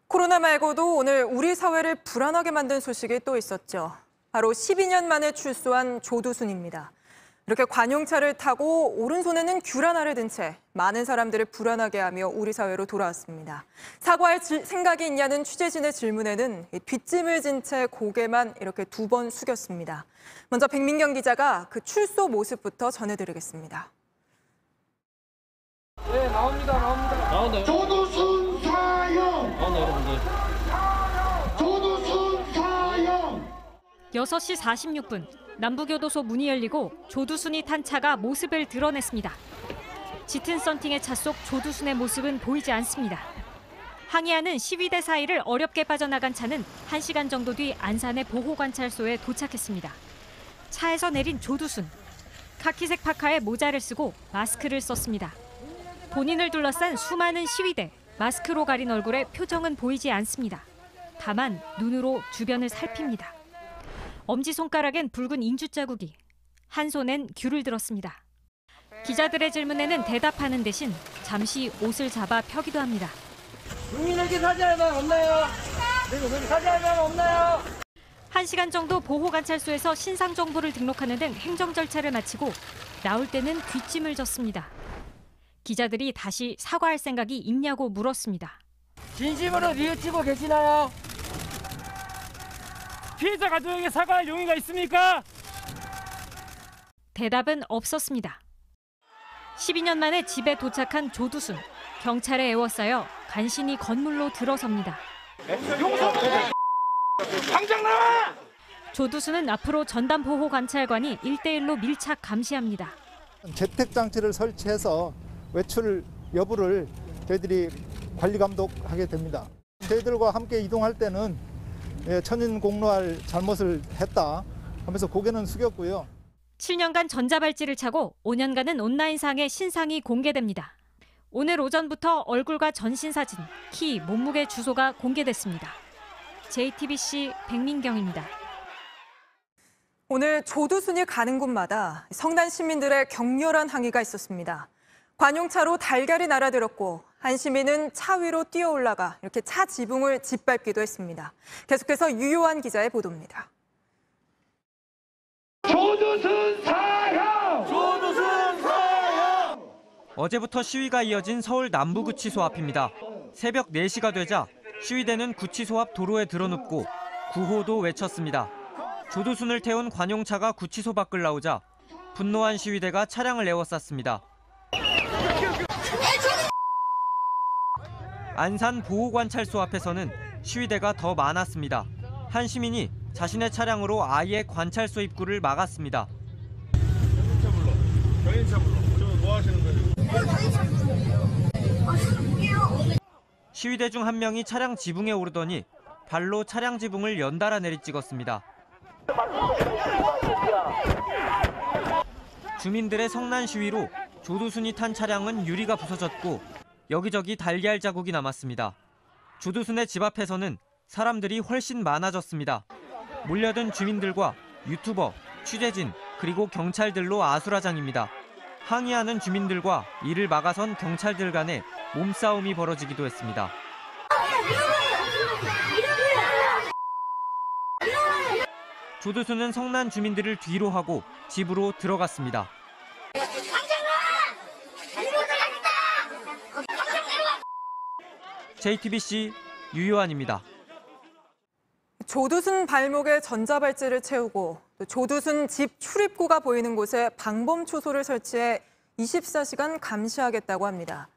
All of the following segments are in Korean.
코로나 말고도 오늘 우리 사회를 불안하게 만든 소식이 또 있었죠. 바로 12년 만에 출소한 조두순입니다. 이렇게 관용차를 타고 오른손에는 귤 하나를 든 채 많은 사람들을 불안하게 하며 우리 사회로 돌아왔습니다. 사과할 생각이 있냐는 취재진의 질문에는 뒷짐을 진 채 고개만 이렇게 2번 숙였습니다. 먼저 백민경 기자가 그 출소 모습부터 전해드리겠습니다. 네, 나온다. 조두순 사형! 나온다, 여러분들. 조두순 사형! 6시 46분 남부교도소 문이 열리고 조두순이 탄 차가 모습을 드러냈습니다. 짙은 썬팅의 차 속 조두순의 모습은 보이지 않습니다. 항의하는 시위대 사이를 어렵게 빠져나간 차는 1시간 정도 뒤 안산의 보호관찰소에 도착했습니다. 차에서 내린 조두순. 카키색 파카에 모자를 쓰고 마스크를 썼습니다. 본인을 둘러싼 수많은 시위대, 마스크로 가린 얼굴에 표정은 보이지 않습니다. 다만 눈으로 주변을 살핍니다. 엄지손가락엔 붉은 인주 자국이, 한 손엔 귤을 들었습니다. 기자들의 질문에는 대답하는 대신 잠시 옷을 잡아 펴기도 합니다. 국민에게 사죄할 말 없나요? 사죄할 말 없나요? 1시간 정도 보호관찰소에서 신상 정보를 등록하는 등 행정 절차를 마치고 나올 때는 뒷짐을 졌습니다. 기자들이 다시 사과할 생각이 있냐고 물었습니다. 진심으로 뉘우치고 계시나요? 피해자 가족에게 사과할 용의가 있습니까? 대답은 없었습니다. 12년 만에 집에 도착한 조두순. 경찰에 에워싸여 간신히 건물로 들어섭니다. 당장 나와! 조두순은 앞으로 전담보호관찰관이 1대1로 밀착 감시합니다. 재택장치를 설치해서 외출 여부를 저희들이 관리 감독하게 됩니다. 저희들과 함께 이동할 때는 천인 공로할 잘못을 했다 하면서 고개는 숙였고요. 7년간 전자발찌를 차고 5년간은 온라인상의 신상이 공개됩니다. 오늘 오전부터 얼굴과 전신 사진, 키, 몸무게 주소가 공개됐습니다. JTBC 백민경입니다. 오늘 조두순이 가는 곳마다 성난 시민들의 격렬한 항의가 있었습니다. 관용차로 달걀이 날아들었고 한 시민은 차 위로 뛰어 올라가 이렇게 차 지붕을 짓밟기도 했습니다. 계속해서 유요한 기자의 보도입니다. 조두순 사형! 조두순 사형! 어제부터 시위가 이어진 서울 남부구치소 앞입니다. 새벽 4시가 되자 시위대는 구치소 앞 도로에 드러눕고 구호도 외쳤습니다. 조두순을 태운 관용차가 구치소 밖을 나오자 분노한 시위대가 차량을 에워쌌습니다. 안산 보호관찰소 앞에서는 시위대가 더 많았습니다. 한 시민이 자신의 차량으로 아예 관찰소 입구를 막았습니다. 경인차 불러. 저 뭐 하시는 거예요? 시위대 중 한 명이 차량 지붕에 오르더니 발로 차량 지붕을 연달아 내리찍었습니다. 주민들의 성난 시위로 조두순이 탄 차량은 유리가 부서졌고 여기저기 달걀 자국이 남았습니다. 조두순의 집 앞에서는 사람들이 훨씬 많아졌습니다. 몰려든 주민들과 유튜버, 취재진, 그리고 경찰들로 아수라장입니다. 항의하는 주민들과 이를 막아선 경찰들 간에 몸싸움이 벌어지기도 했습니다. 조두순은 성난 주민들을 뒤로 하고 집으로 들어갔습니다. JTBC 유요한입니다. 조두순 발목에 전자발찌를 채우고 또 조두순 집 출입구가 보이는 곳에 방범 초소를 설치해 24시간 감시하겠다고 합니다.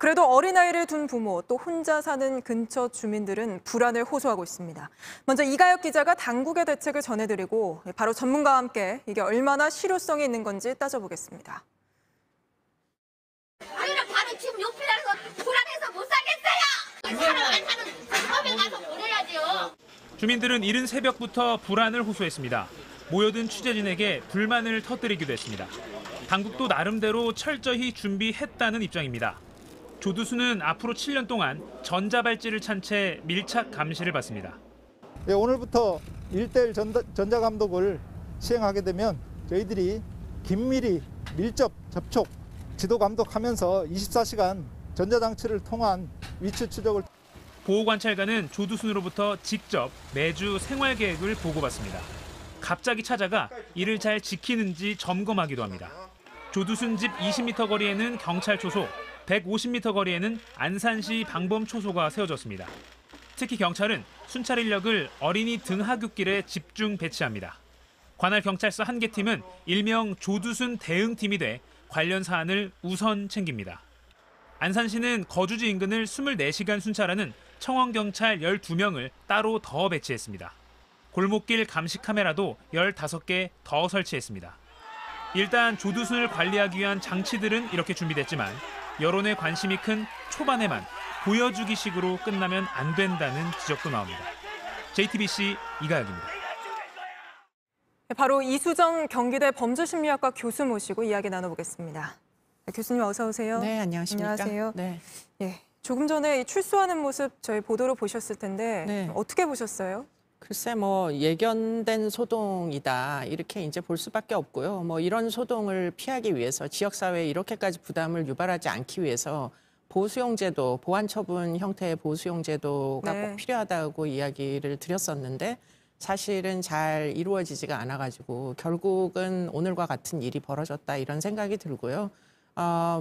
그래도 어린아이를 둔 부모 또 혼자 사는 근처 주민들은 불안을 호소하고 있습니다. 먼저 이가혁 기자가 당국의 대책을 전해드리고 바로 전문가와 함께 이게 얼마나 실효성이 있는 건지 따져보겠습니다. 아니면 바로 지금 욕실에서 불안해서 못 살겠어요. 사람 안 사는 법에 가서 보내야죠. 주민들은 이른 새벽부터 불안을 호소했습니다. 모여든 취재진에게 불만을 터뜨리기도 했습니다. 당국도 나름대로 철저히 준비했다는 입장입니다. 조두순은 앞으로 7년 동안 전자발찌를 찬 채 밀착 감시를 받습니다. 오늘부터 1대1 전자감독을 시행하게 되면 저희들이 긴밀히 밀접 접촉, 지도 감독하면서 24시간 전자장치를 통한 위치 추적을 보호관찰관은 조두순으로부터 직접 매주 생활 계획을 보고받습니다. 갑자기 찾아가 이를 잘 지키는지 점검하기도 합니다. 조두순 집 20m 거리에는 경찰 초소, 150m 거리에는 안산시 방범 초소가 세워졌습니다. 특히 경찰은 순찰 인력을 어린이 등하굣길에 집중 배치합니다. 관할 경찰서 한 개 팀은 일명 조두순 대응팀이 돼 관련 사안을 우선 챙깁니다. 안산시는 거주지 인근을 24시간 순찰하는 청원경찰 12명을 따로 더 배치했습니다. 골목길 감시 카메라도 15개 더 설치했습니다. 일단 조두순을 관리하기 위한 장치들은 이렇게 준비됐지만 여론의 관심이 큰 초반에만 보여주기식으로 끝나면 안 된다는 지적도 나옵니다. JTBC 이가혁입니다. 바로 이수정 경기대 범죄심리학과 교수 모시고 이야기 나눠보겠습니다. 교수님 어서 오세요. 네, 안녕하십니까. 안녕하세요. 네. 예, 조금 전에 이 출소하는 모습 저희 보도로 보셨을 텐데 네. 어떻게 보셨어요? 글쎄 뭐 예견된 소동이다 이렇게 이제 볼 수밖에 없고요. 뭐 이런 소동을 피하기 위해서 지역 사회에 이렇게까지 부담을 유발하지 않기 위해서 보수용제도, 보완처분 형태의 보수용제도가 네. 꼭 필요하다고 이야기를 드렸었는데 사실은 잘 이루어지지가 않아가지고 결국은 오늘과 같은 일이 벌어졌다 이런 생각이 들고요.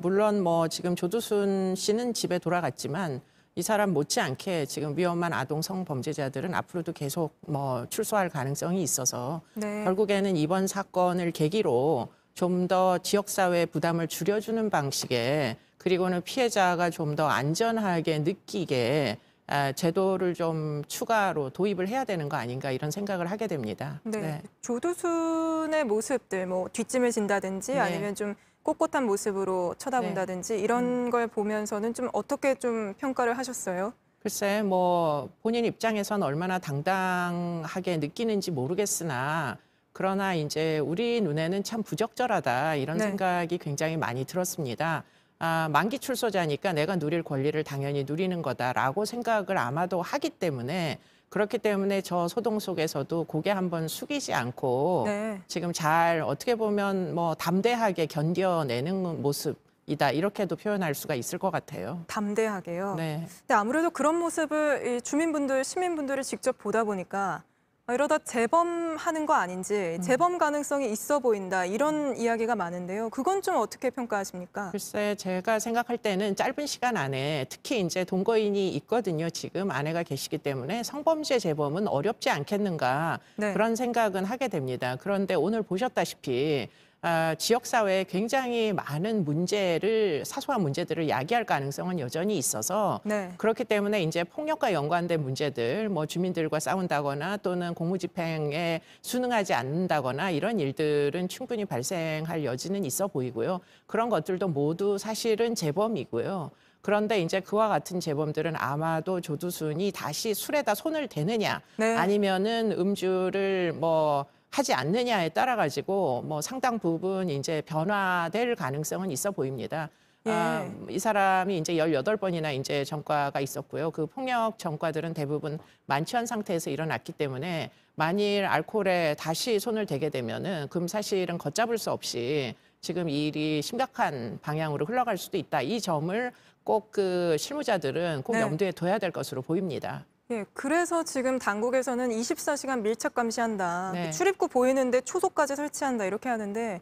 물론 뭐 지금 조두순 씨는 집에 돌아갔지만 이 사람 못지않게 지금 위험한 아동 성범죄자들은 앞으로도 계속 뭐 출소할 가능성이 있어서 네. 결국에는 이번 사건을 계기로 좀 더 지역사회 부담을 줄여주는 방식의 그리고는 피해자가 좀 더 안전하게 느끼게 제도를 좀 추가로 도입을 해야 되는 거 아닌가 이런 생각을 하게 됩니다. 네. 조두순의 모습들, 뭐 뒷짐을 진다든지 네. 아니면 좀 꼿꼿한 모습으로 쳐다본다든지 이런 걸 보면서는 좀 어떻게 좀 평가를 하셨어요? 글쎄 뭐 본인 입장에선 얼마나 당당하게 느끼는지 모르겠으나 그러나 이제 우리 눈에는 참 부적절하다 이런 네. 생각이 굉장히 많이 들었습니다. 만기 출소자니까 내가 누릴 권리를 당연히 누리는 거다라고 생각을 아마도 하기 때문에 그렇기 때문에 저 소동 속에서도 고개 한번 숙이지 않고 네. 지금 잘 어떻게 보면 뭐 담대하게 견뎌내는 모습이다 이렇게도 표현할 수가 있을 것 같아요. 담대하게요. 네. 근데 아무래도 그런 모습을 이 주민분들, 시민분들이 직접 보다 보니까 이러다 재범하는 거 아닌지 재범 가능성이 있어 보인다 이런 이야기가 많은데요. 그건 좀 어떻게 평가하십니까? 글쎄 제가 생각할 때는 짧은 시간 안에 특히 이제 동거인이 있거든요. 지금 아내가 계시기 때문에 성범죄 재범은 어렵지 않겠는가 네. 그런 생각은 하게 됩니다. 그런데 오늘 보셨다시피 지역사회에 굉장히 많은 사소한 문제들을 야기할 가능성은 여전히 있어서 네. 그렇기 때문에 이제 폭력과 연관된 문제들, 뭐 주민들과 싸운다거나 또는 공무집행에 순응하지 않는다거나 이런 일들은 충분히 발생할 여지는 있어 보이고요. 그런 것들도 모두 사실은 재범이고요. 그런데 이제 그와 같은 재범들은 아마도 조두순이 다시 술에다 손을 대느냐 네. 아니면은 음주를 뭐 하지 않느냐에 따라 가지고 뭐 상당 부분 이제 변화될 가능성은 있어 보입니다. 예. 이 사람이 이제 18번이나 이제 전과가 있었고요. 그 폭력 전과들은 대부분 만취한 상태에서 일어났기 때문에 만일 알코올에 다시 손을 대게 되면은 그럼 사실은 걷잡을 수 없이 지금 이 일이 심각한 방향으로 흘러갈 수도 있다. 이 점을 꼭 그 실무자들은 꼭 네. 염두에 둬야 될 것으로 보입니다. 예, 그래서 지금 당국에서는 24시간 밀착 감시한다. 네. 출입구 보이는데 초소까지 설치한다 이렇게 하는데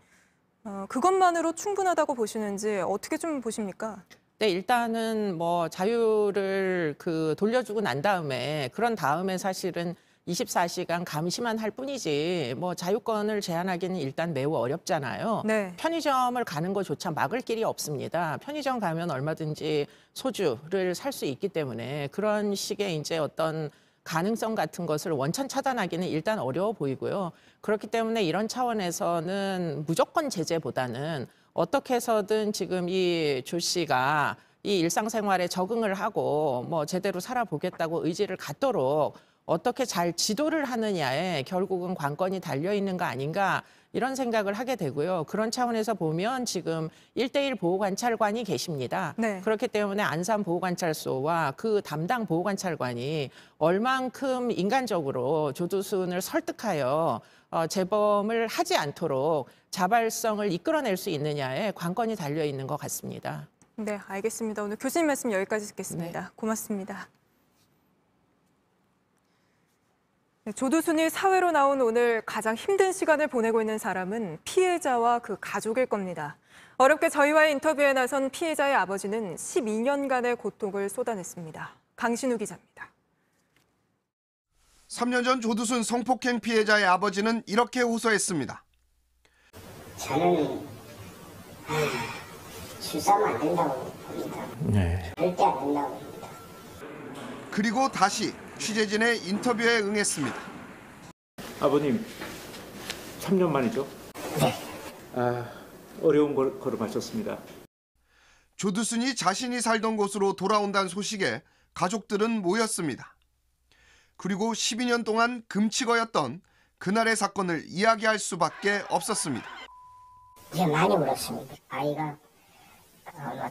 그것만으로 충분하다고 보시는지 어떻게 좀 보십니까? 네, 일단은 뭐 자유를 돌려주고 난 다음에 그런 다음에 사실은 24시간 감시만 할 뿐이지 뭐 자유권을 제한하기는 일단 매우 어렵잖아요. 네. 편의점을 가는 것조차 막을 길이 없습니다. 편의점 가면 얼마든지 소주를 살 수 있기 때문에 그런 식의 이제 어떤 가능성 같은 것을 원천 차단하기는 일단 어려워 보이고요. 그렇기 때문에 이런 차원에서는 무조건 제재보다는 어떻게 해서든 지금 이 조 씨가 이 일상생활에 적응을 하고 뭐 제대로 살아보겠다고 의지를 갖도록 어떻게 잘 지도를 하느냐에 결국은 관건이 달려 있는 거 아닌가 이런 생각을 하게 되고요. 그런 차원에서 보면 지금 1대1 보호관찰관이 계십니다. 네. 그렇기 때문에 안산 보호관찰소와 그 담당 보호관찰관이 얼만큼 인간적으로 조두순을 설득하여 재범을 하지 않도록 자발성을 이끌어낼 수 있느냐에 관건이 달려 있는 것 같습니다. 네, 알겠습니다. 오늘 교수님 말씀 여기까지 듣겠습니다. 네. 고맙습니다. 조두순이 사회로 나온 오늘 가장 힘든 시간을 보내고 있는 사람은 피해자와 그 가족일 겁니다. 어렵게 저희와의 인터뷰에 나선 피해자의 아버지는 12년간의 고통을 쏟아냈습니다. 강신우 기자입니다. 3년 전 조두순 성폭행 피해자의 아버지는 이렇게 호소했습니다. 저는 출산은 안 된다고 봅니다. 절대 안 된다고 봅니다. 그리고 다시 취재진의 인터뷰에 응했습니다. 아버님, 3년 만이죠? 네. 어려운 걸음하셨습니다. 조두순이 자신이 살던 곳으로 돌아온다는 소식에 가족들은 모였습니다. 그리고 12년 동안 금치거였던 그날의 사건을 이야기할 수밖에 없었습니다. 이제 많이 울었습니다. 아이가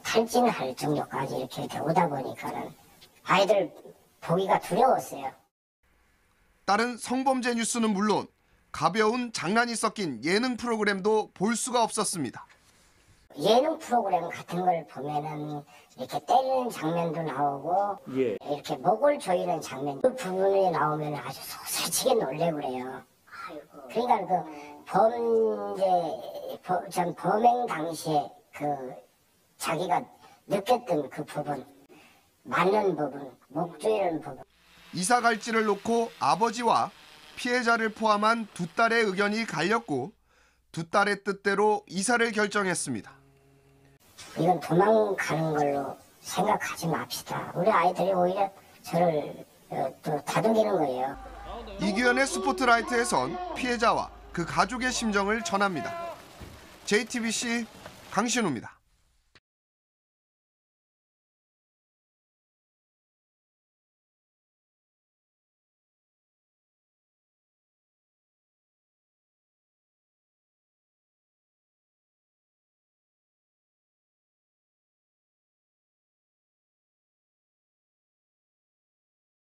탈진할 정도까지 이렇게 오다 보니까는 아이들 보기가 두려웠어요. 다른 성범죄 뉴스는 물론 가벼운 장난이 섞인 예능 프로그램도 볼 수가 없었습니다. 예능 프로그램 같은 걸 보면은 이렇게 때리는 장면도 나오고 이렇게 목을 조이는 장면, 그 부분이 나오면 아주 솔직히 놀래고 그래요. 그러니까 그 범행 당시에 그 자기가 느꼈던 그 부분, 맞는 부분, 목 조이는 부분. 이사 갈지를 놓고 아버지와 피해자를 포함한 두 딸의 의견이 갈렸고 두 딸의 뜻대로 이사를 결정했습니다. 이건 도망가는 걸로 생각하지 맙시다. 우리 아이들이 오히려 저를 또 다독이는 거예요. 이규현의 스포트라이트에선 피해자와 그 가족의 심정을 전합니다. JTBC 강신우입니다.